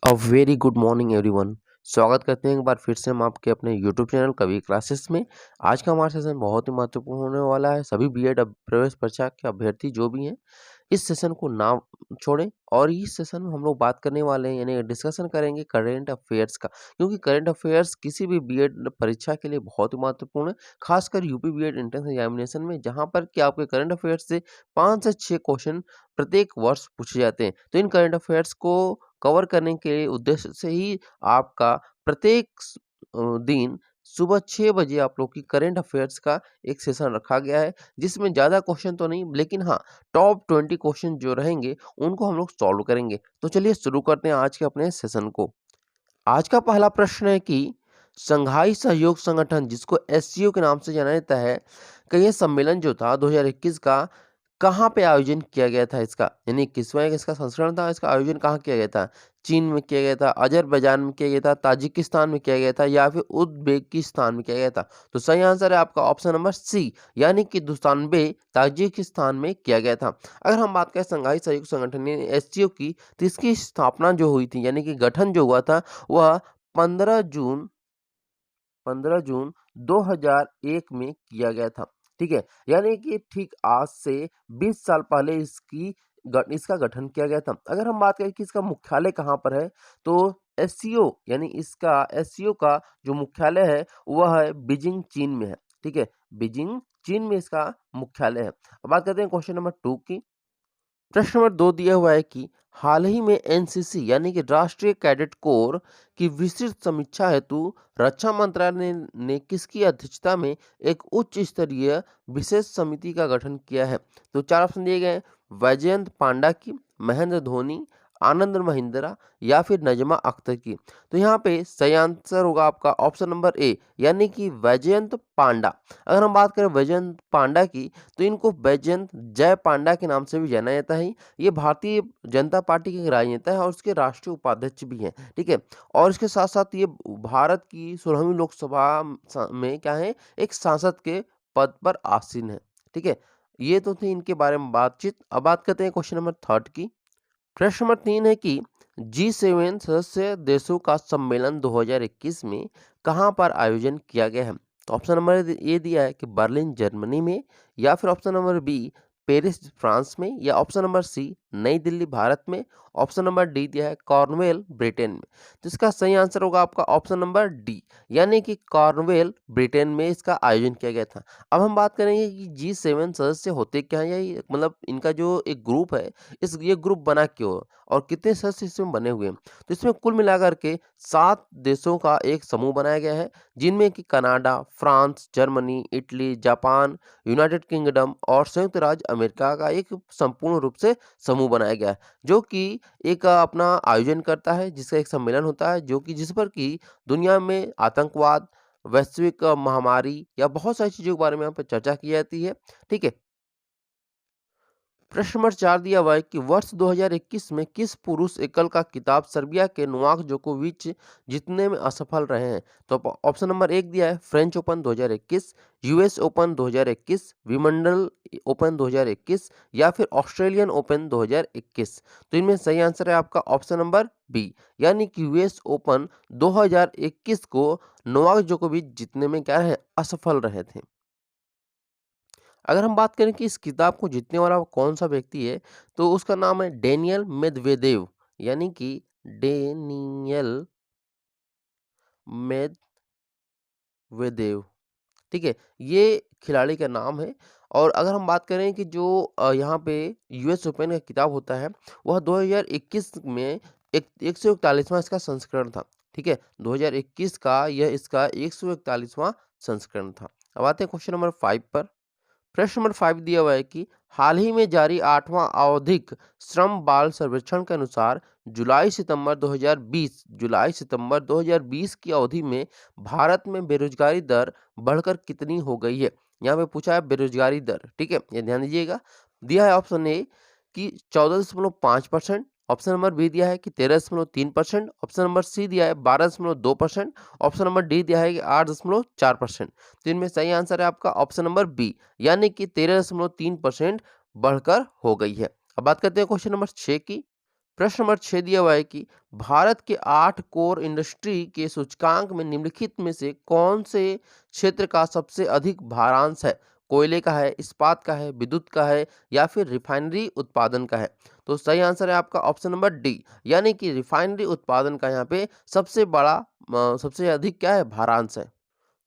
A very good morning everyone. स्वागत करते हैं एक बार फिर से हम आपके अपने यूट्यूब चैनल कवि क्लासेस में। आज का हमारा सेशन बहुत ही महत्वपूर्ण होने वाला है। सभी बीएड प्रवेश परीक्षा के अभ्यर्थी जो भी हैं इस सेशन को ना छोड़ें। और इस सेशन में हम लोग बात करने वाले हैं यानी डिस्कशन करेंगे करेंट अफेयर्स का, क्योंकि करेंट अफेयर्स किसी भी बीएड परीक्षा के लिए बहुत ही महत्वपूर्ण है। खासकर यूपी बीएड एंट्रेंस एग्जामिनेशन में, जहां पर कि आपके करंट अफेयर्स से 5 से 6 क्वेश्चन प्रत्येक वर्ष पूछे जाते हैं। तो इन करंट अफेयर्स को कवर करने के उद्देश्य से ही आपका प्रत्येक दिन सुबह 6 बजे आप लोग की करंट अफेयर्स का एक सेशन रखा गया है, जिसमें ज़्यादा क्वेश्चन तो नहीं, लेकिन हाँ, टॉप 20 क्वेश्चन जो रहेंगे उनको हम लोग सॉल्व करेंगे। तो चलिए शुरू करते हैं आज के अपने सेशन को। आज का पहला प्रश्न है कि संघाई सहयोग संगठन, जिसको एससीओ के नाम से जाना जाता है, का ये सम्मेलन जो था 2021 का, कहाँ पे आयोजन किया गया था इसका? यानी 21वां इसका संस्करण था, इसका आयोजन कहाँ किया गया था? चीन में किया गया था, अज़रबैजान में किया गया था, ताजिकिस्तान में किया गया था या फिर उज़्बेकिस्तान में किया गया था? तो सही आंसर है आपका ऑप्शन नंबर सी, यानी कि दुशान्बे ताजिकिस्तान में किया गया था। अगर हम बात करें संघाई सहयोग संगठन यानी एससीओ की, तो इसकी स्थापना जो हुई थी यानी कि गठन जो हुआ था वह 15 जून 15 जून 2001 में किया गया था। ठीक है, यानी कि ठीक आज से 20 साल पहले इसका गठन किया गया था। अगर हम बात करें कि इसका मुख्यालय कहाँ पर है, तो एससीओ यानी इसका एससीओ का जो मुख्यालय है वह है बीजिंग, चीन में है। ठीक है, बीजिंग चीन में इसका मुख्यालय है। अब बात करते हैं क्वेश्चन नंबर 2 की। प्रश्न नंबर 2 दिया हुआ है कि हाल ही में एनसीसी यानी कि राष्ट्रीय कैडेट कोर की विस्तृत समीक्षा हेतु रक्षा मंत्रालय ने किसकी अध्यक्षता में एक उच्च स्तरीय विशेष समिति का गठन किया है? तो 4 ऑप्शन दिए गए हैं। वैजयंत पांडा की, महेंद्र धोनी, आनंद महिंद्रा या फिर नजमा अख्तर की। तो यहाँ पे सही आंसर होगा आपका ऑप्शन नंबर ए, यानी कि वैजयंत पांडा। अगर हम बात करें वैजयंत पांडा की, तो इनको वैजयंत जय पांडा के नाम से भी जाना जाता है। ये भारतीय जनता पार्टी के राजनेता है और उसके राष्ट्रीय उपाध्यक्ष भी हैं। ठीक है, और इसके साथ साथ ये भारत की 16वीं लोकसभा में क्या है, एक सांसद के पद पर आसीन है। ठीक है, ये तो थी इनके बारे में बातचीत। अब बात करते हैं क्वेश्चन नंबर 3 की। प्रश्न नंबर 3 है कि G7 सदस्य देशों का सम्मेलन 2021 में कहाँ पर आयोजन किया गया है? तो ऑप्शन नंबर ए दिया है कि बर्लिन जर्मनी में, या फिर option number B Paris France में, या ऑप्शन नंबर सी नई दिल्ली भारत में, ऑप्शन नंबर डी दिया है कॉर्नवेल ब्रिटेन में। तो इसका सही आंसर होगा आपका ऑप्शन नंबर डी, यानी कि कॉर्नवेल ब्रिटेन में इसका आयोजन किया गया था। अब हम बात करेंगे कि G7 सदस्य होते क्या हैं, या मतलब इनका जो एक ग्रुप है, ये ग्रुप बना क्यों और कितने सदस्य इसमें बने हुए हैं? तो इसमें कुल मिलाकर के 7 देशों का एक समूह बनाया गया है, जिनमें कि Canada, France, Germany, Italy, Japan, United kingdom और संयुक्त राज्य अमेरिका का एक संपूर्ण रूप से समूह बनाया गया है, जो कि एक अपना आयोजन करता है, जिसका एक सम्मेलन होता है, जो कि जिस पर कि दुनिया में आतंकवाद, वैश्विक महामारी या बहुत सारी चीज़ों के बारे में यहाँ पे चर्चा की जाती है। ठीक है, प्रश्न नंबर 4 दिया हुआ है कि वर्ष 2021 में किस पुरुष एकल का खिताब सर्बिया के नोवाक जोकोविच जीतने में असफल रहे हैं? तो ऑप्शन नंबर 1 दिया है French open 2021, US open 2021, Wimbledon open 2021 या फिर ऑस्ट्रेलियन ओपन 2021। तो इनमें सही आंसर है आपका ऑप्शन नंबर बी, यानी कि यूएस ओपन 2021 को नोवाक जोकोविच जीतने में क्या है, असफल रहे थे। अगर हम बात करें कि इस किताब को जीतने वाला वो कौन-सा व्यक्ति है, तो उसका नाम है डेनियल मेदवेदेव, यानी कि डेनियल मेदवेदेव। ठीक है, ये खिलाड़ी का नाम है। और अगर हम बात करें कि जो यहाँ पे यूएस ओपन का खिताब होता है, वह 2021 में 141वां इसका संस्करण था। ठीक है, 2021 का यह इसका 141वां संस्करण था। अब आते हैं क्वेश्चन नंबर 5 पर। प्रश्न नंबर 5 दिया हुआ है कि हाल ही में जारी 8वां आवधिक श्रम बाल सर्वेक्षण के अनुसार जुलाई सितंबर 2020 की अवधि में भारत में बेरोजगारी दर बढ़कर कितनी हो गई है? यहाँ पे पूछा है बेरोजगारी दर। ठीक है, ये ध्यान दीजिएगा। दिया है ऑप्शन ए कि 14.5%, ऑप्शन नंबर बी दिया है कि 13.3%, ऑप्शन नंबर सी दिया है 12.2%, ऑप्शन नंबर डी दिया है कि 8.4%। तो इनमें सही आंसर है आपका ऑप्शन नंबर बी, यानी कि 13.3% बढ़कर हो गई है। अब बात करते हैं क्वेश्चन नंबर 6 की। प्रश्न नंबर 6 दिया हुआ है कि भारत के 8 कोर इंडस्ट्री के सूचकांक में निम्नलिखित में से कौन से क्षेत्र का सबसे अधिक भारांश है? कोयले का है, इस्पात का है, विद्युत का है या फिर रिफाइनरी उत्पादन का है? तो सही आंसर है आपका ऑप्शन नंबर डी, यानी कि रिफाइनरी उत्पादन का यहाँ पे सबसे बड़ा सबसे अधिक क्या है भारांश है।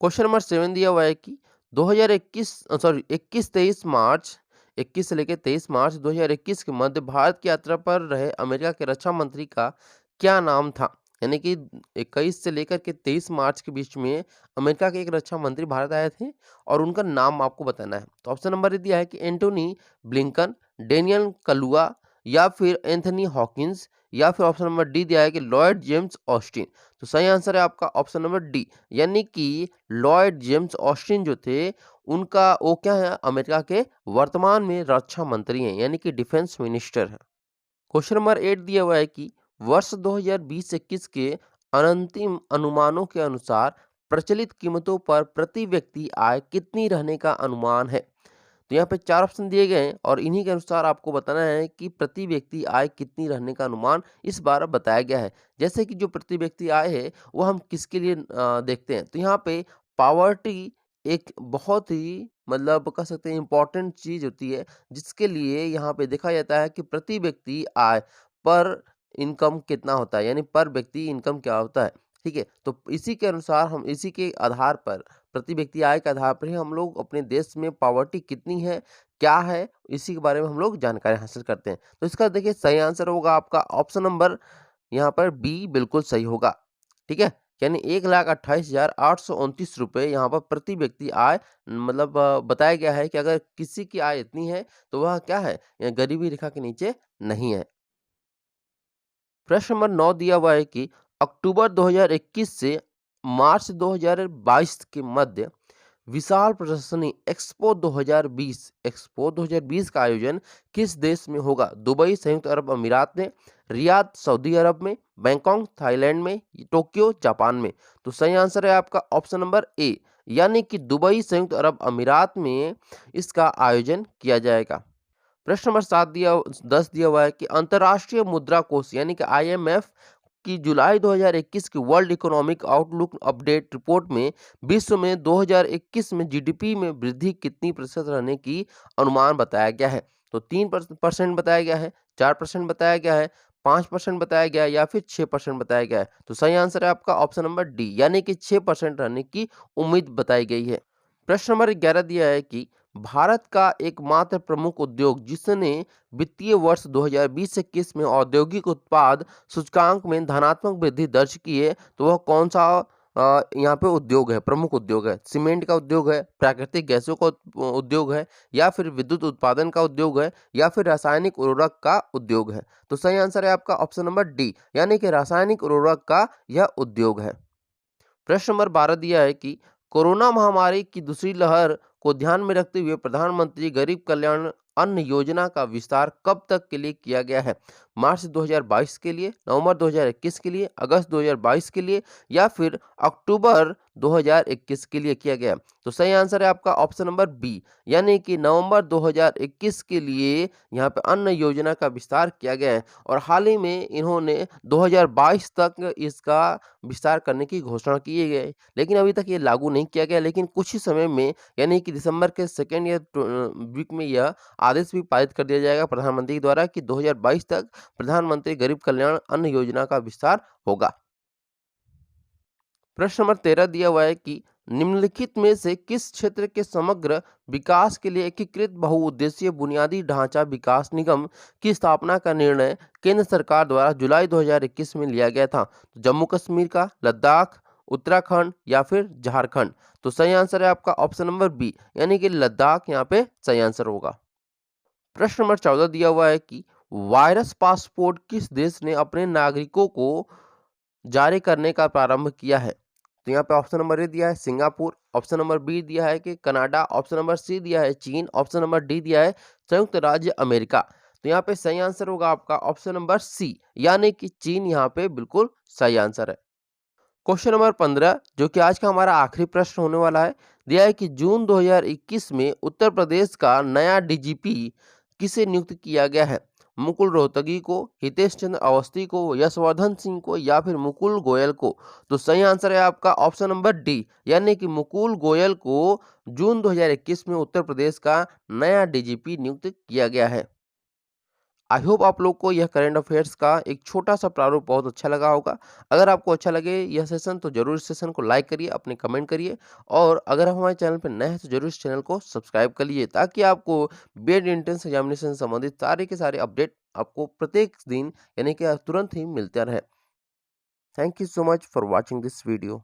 क्वेश्चन नंबर 7 दिया हुआ है कि 2021 सॉरी 21-23 मार्च 21 से लेकर 23 मार्च 2021 के मध्य भारत की यात्रा पर रहे अमेरिका के रक्षा मंत्री का क्या नाम था? यानी कि 21 से लेकर के 23 मार्च के बीच में अमेरिका के एक रक्षा मंत्री भारत आए थे और उनका नाम आपको बताना है। तो ऑप्शन नंबर ये दिया है कि एंटोनी ब्लिंकन, डेनियल कलुआ या फिर एंथनी हॉकिंस या फिर ऑप्शन नंबर डी दिया है कि लॉयड जेम्स ऑस्टिन। तो सही आंसर है आपका ऑप्शन नंबर डी, यानी कि लॉयड जेम्स ऑस्टिन जो थे उनका वो क्या है अमेरिका के वर्तमान में रक्षा मंत्री हैं, यानी कि डिफेंस मिनिस्टर है। क्वेश्चन नंबर 8 दिया हुआ है कि वर्ष 2020-21 के अंतिम अनुमानों के अनुसार प्रचलित कीमतों पर प्रति व्यक्ति आय कितनी रहने का अनुमान है? तो यहाँ पे 4 ऑप्शन दिए गए हैं और इन्हीं के अनुसार आपको बताना है कि प्रति व्यक्ति आय कितनी रहने का अनुमान इस बार बताया गया है। जैसे कि जो प्रति व्यक्ति आय है वो हम किसके लिए देखते हैं, तो यहाँ पे पॉवर्टी एक बहुत ही मतलब कह सकते हैं इम्पोर्टेंट चीज़ होती है, जिसके लिए यहाँ पे देखा जाता है कि प्रति व्यक्ति आय पर इनकम कितना होता है, यानी पर व्यक्ति इनकम क्या होता है, ठीक है? तो इसी के अनुसार हम इसी के आधार पर प्रति व्यक्ति आय के आधार पर ही हम लोग अपने देश में पॉवर्टी कितनी है, क्या है, इसी के बारे में हम लोग जानकारी हासिल करते हैं। तो इसका देखिए सही आंसर होगा आपका ऑप्शन नंबर यहाँ पर बी बिल्कुल सही होगा, ठीक है? यानी 1,28,829 रुपए यहाँ पर प्रति व्यक्ति आय मतलब बताया गया है कि अगर किसी की आय इतनी है तो वह क्या है, गरीबी रेखा के नीचे नहीं है। प्रश्न नंबर 9 दिया हुआ है कि अक्टूबर 2021 से मार्च 2022 के मध्य विशाल प्रदर्शनी एक्सपो 2020 का आयोजन किस देश में होगा? दुबई संयुक्त अरब अमीरात में, रियाद सऊदी अरब में, बैंकॉक थाईलैंड में, टोक्यो जापान में। तो सही आंसर है आपका ऑप्शन नंबर ए, यानी कि दुबई संयुक्त अरब अमीरात में इसका आयोजन किया जाएगा। प्रश्न नंबर 10 दिया हुआ है कि अंतर्राष्ट्रीय मुद्रा कोष यानी कि आईएमएफ की जुलाई 2021 की world economic outlook update report में विश्व में 2021 में जीडीपी में वृद्धि कितनी प्रतिशत रहने की अनुमान बताया गया है? तो 3% बताया गया है, 4% बताया गया है, 5% बताया गया है या फिर 6% बताया गया है? तो सही आंसर है आपका ऑप्शन नंबर डी, यानी कि 6% रहने की उम्मीद बताई गई है। प्रश्न नंबर 11 दिया है कि भारत का एकमात्र प्रमुख उद्योग जिसने वित्तीय वर्ष 2020-21 में औद्योगिक उत्पाद सूचकांक में धनात्मक वृद्धि दर्ज की है, तो वह कौन सा यहाँ पे उद्योग है, प्रमुख उद्योग है? सीमेंट का उद्योग है, प्राकृतिक गैसों का उद्योग है या फिर विद्युत उत्पादन का उद्योग है या फिर रासायनिक उर्वरक का उद्योग है? तो सही आंसर है आपका ऑप्शन नंबर डी, यानी कि रासायनिक उर्वरक का यह उद्योग है। प्रश्न नंबर 12 दिया है कि कोरोना महामारी की दूसरी लहर को ध्यान में रखते हुए प्रधानमंत्री गरीब कल्याण अन्न योजना का विस्तार कब तक के लिए किया गया है? मार्च 2022 के लिए, नवंबर 2021 के लिए, अगस्त 2022 के लिए या फिर अक्टूबर 2021 के लिए किया गया? तो सही आंसर है आपका ऑप्शन नंबर बी, यानी कि नवंबर 2021 के लिए यहाँ पे अन्न योजना का विस्तार किया गया है और हाल ही में इन्होंने 2022 तक इसका विस्तार करने की घोषणा की है, लेकिन अभी तक ये लागू नहीं किया गया, लेकिन कुछ ही समय में यानी कि दिसंबर के सेकेंड या वीक में यह आदेश भी पारित कर दिया जाएगा प्रधानमंत्री द्वारा कि 2022 तक प्रधानमंत्री गरीब कल्याण अन्न योजना का विस्तार होगा। प्रश्न नंबर 13 दिया हुआ है कि निम्नलिखित में से किस क्षेत्र के समग्र विकास के लिए एकीकृत बहुउद्देशीय बुनियादी ढांचा विकास निगम की स्थापना का निर्णय केंद्र सरकार द्वारा जुलाई 2021 में लिया गया था? तो जम्मू कश्मीर का, लद्दाख, उत्तराखंड या फिर झारखंड? तो सही आंसर है आपका ऑप्शन नंबर बी, यानी कि लद्दाख यहाँ पे सही आंसर होगा। प्रश्न नंबर 14 दिया हुआ है कि वायरस पासपोर्ट किस देश ने अपने नागरिकों को जारी करने का प्रारंभ किया है? तो यहाँ पे ऑप्शन नंबर ए दिया है सिंगापुर, ऑप्शन नंबर बी दिया है कि कनाडा, ऑप्शन नंबर सी दिया है चीन, ऑप्शन नंबर डी दिया है संयुक्त राज्य अमेरिका। तो यहाँ पे सही आंसर होगा आपका ऑप्शन नंबर सी, यानी कि चीन यहाँ पे बिल्कुल सही आंसर है। क्वेश्चन नंबर 15 जो कि आज का हमारा आखिरी प्रश्न होने वाला है, दिया है कि जून 2021 में उत्तर प्रदेश का नया डीजीपी किसे नियुक्त किया गया है? मुकुल रोहतगी को, हितेश चंद्र अवस्थी को, यशवर्धन सिंह को या फिर मुकुल गोयल को? तो सही आंसर है आपका ऑप्शन नंबर डी, यानी कि मुकुल गोयल को जून 2021 में उत्तर प्रदेश का नया डीजीपी नियुक्त किया गया है। आई होप आप लोग को यह करंट अफेयर्स का एक छोटा-सा प्रारूप बहुत अच्छा लगा होगा। अगर आपको अच्छा लगे यह सेशन तो ज़रूर इस सेशन को लाइक करिए, अपने कमेंट करिए और अगर आप हमारे चैनल पर नए हैं तो ज़रूर इस चैनल को सब्सक्राइब कर लीजिए ताकि आपको बीएड एंट्रेंस एग्जामिनेशन से संबंधित सारे के सारे अपडेट आपको प्रत्येक दिन यानी कि तुरंत ही मिलते रहें। Thank you so much for watching this video.